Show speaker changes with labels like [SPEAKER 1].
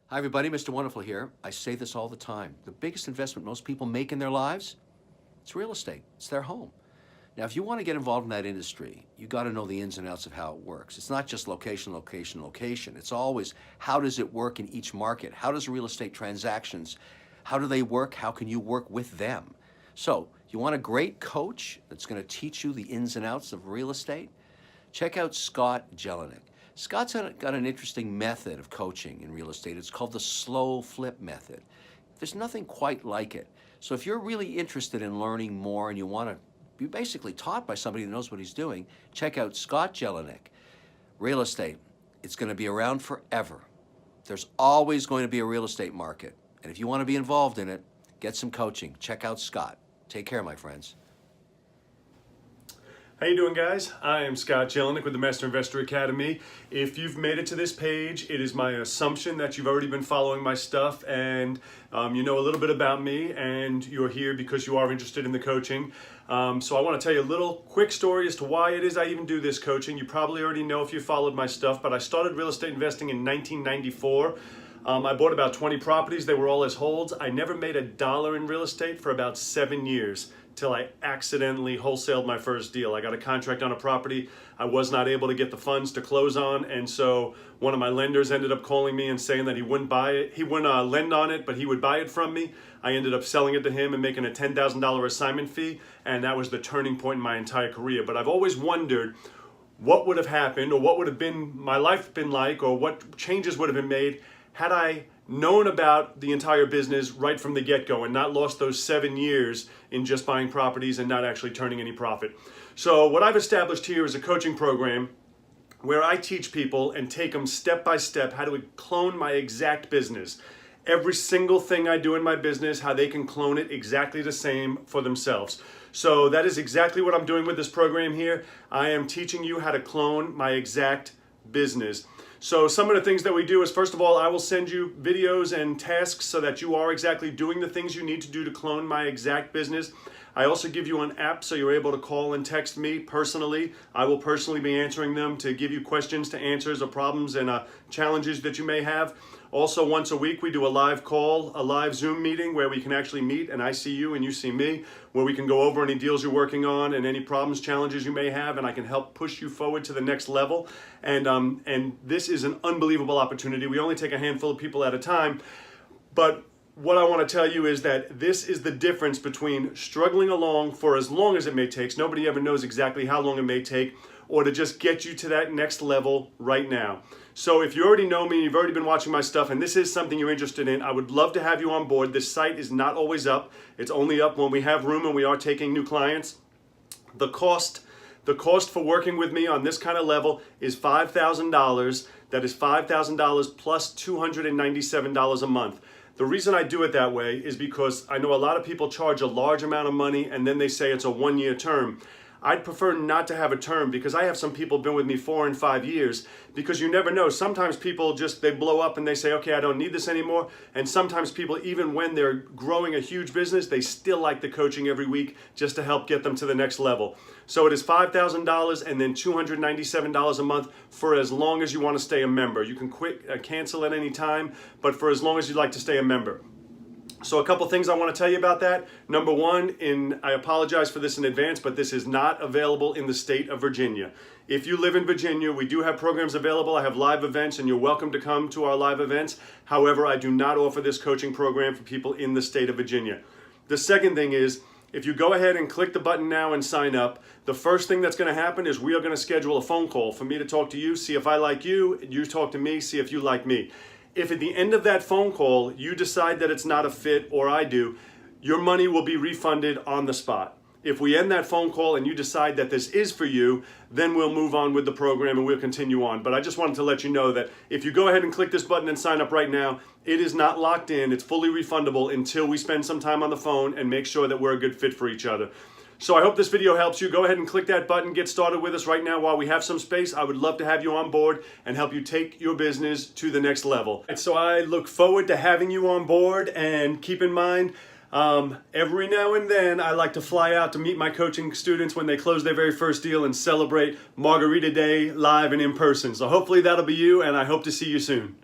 [SPEAKER 1] Hi, everybody. Mr. Wonderful here. I say this all the time. The biggest investment most people make in their lives, it's real estate. It's their home. Now, if you want to get involved in that industry, you got to know the ins and outs of how it works. It's not just location, location, location. It's always how does it work in each market? How does real estate transactions, how do they work? How can you work with them? So, you want a great coach that's going to teach you the ins and outs of real estate? Check out Scott Jelinek. Scott's got an interesting method of coaching in real estate. It's called the slow flip method. There's nothing quite like it. So if you're really interested in learning more and you want to be basically taught by somebody that knows what he's doing, check out Scott Jelinek. Real estate, it's going to be around forever. There's always going to be a real estate market. And if you want to be involved in it, get some coaching. Check out Scott. Take care, my friends.
[SPEAKER 2] How you doing, guys? I am Scott Jelinek with the Master Investor Academy. If you've made it to this page, it is my assumption that you've already been following my stuff and you know a little bit about me, and you're here because you are interested in the coaching. So I want to tell you a little quick story as to why it is I even do this coaching. You probably already know if you followed my stuff, but I started real estate investing in 1994. I bought about 20 properties. They were all as holds. I never made a dollar in real estate for about 7 years till I accidentally wholesaled my first deal. I got a contract on a property I was not able to get the funds to close on, and so one of my lenders ended up calling me and saying that he wouldn't buy it. He wouldn't lend on it, but he would buy it from me. I ended up selling it to him and making a $10,000 assignment fee, and that was the turning point in my entire career. But I've always wondered what would have happened, or what would have been my life been like, or what changes would have been made had I known about the entire business right from the get-go and not lost those 7 years in just buying properties and not actually turning any profit. So what I've established here is a coaching program where I teach people and take them step by step how to clone my exact business. Every single thing I do in my business, how they can clone it exactly the same for themselves. So that is exactly what I'm doing with this program here. I am teaching you how to clone my exact business. So some of the things that we do is, first of all, I will send you videos and tasks so that you are exactly doing the things you need to do to clone my exact business. I also give you an app so you're able to call and text me personally. I will personally be answering them to give you questions to answers or problems and challenges that you may have. Also, once a week, we do a live call, a live Zoom meeting where we can actually meet and I see you and you see me, where we can go over any deals you're working on and any problems, challenges you may have, and I can help push you forward to the next level. And this is an unbelievable opportunity. We only take a handful of people at a time, but what I want to tell you is that this is the difference between struggling along for as long as it may take. Nobody ever knows exactly how long it may take, or to just get you to that next level right now. So if you already know me, you've already been watching my stuff, and this is something you're interested in, I would love to have you on board. This site is not always up. It's only up when we have room and we are taking new clients. The cost for working with me on this kind of level is $5,000. That is $5,000 plus $297 a month. The reason I do it that way is because I know a lot of people charge a large amount of money and then they say it's a 1-year term. I'd prefer not to have a term, because I have some people been with me 4 and 5 years, because you never know. Sometimes people they blow up and they say, okay, I don't need this anymore. And sometimes people, even when they're growing a huge business, they still like the coaching every week just to help get them to the next level. So it is $5,000 and then $297 a month for as long as you want to stay a member. You can cancel at any time, but for as long as you'd like to stay a member. So a couple things I want to tell you about that. Number one, I apologize for this in advance, but this is not available in the state of Virginia. If you live in Virginia, we do have programs available. I have live events, and you're welcome to come to our live events. However, I do not offer this coaching program for people in the state of Virginia. The second thing is, if you go ahead and click the button now and sign up, the first thing that's going to happen is we are going to schedule a phone call for me to talk to you, see if I like you, you talk to me, see if you like me. If at the end of that phone call you decide that it's not a fit, or I do, your money will be refunded on the spot. If we end that phone call and you decide that this is for you, then we'll move on with the program and we'll continue on. But I just wanted to let you know that if you go ahead and click this button and sign up right now, it is not locked in. It's fully refundable until we spend some time on the phone and make sure that we're a good fit for each other. So I hope this video helps you. Go ahead and click that button. Get started with us right now while we have some space. I would love to have you on board and help you take your business to the next level. And so I look forward to having you on board, and keep in mind, every now and then I like to fly out to meet my coaching students when they close their very first deal and celebrate Margarita Day live and in person. So hopefully that'll be you, and I hope to see you soon.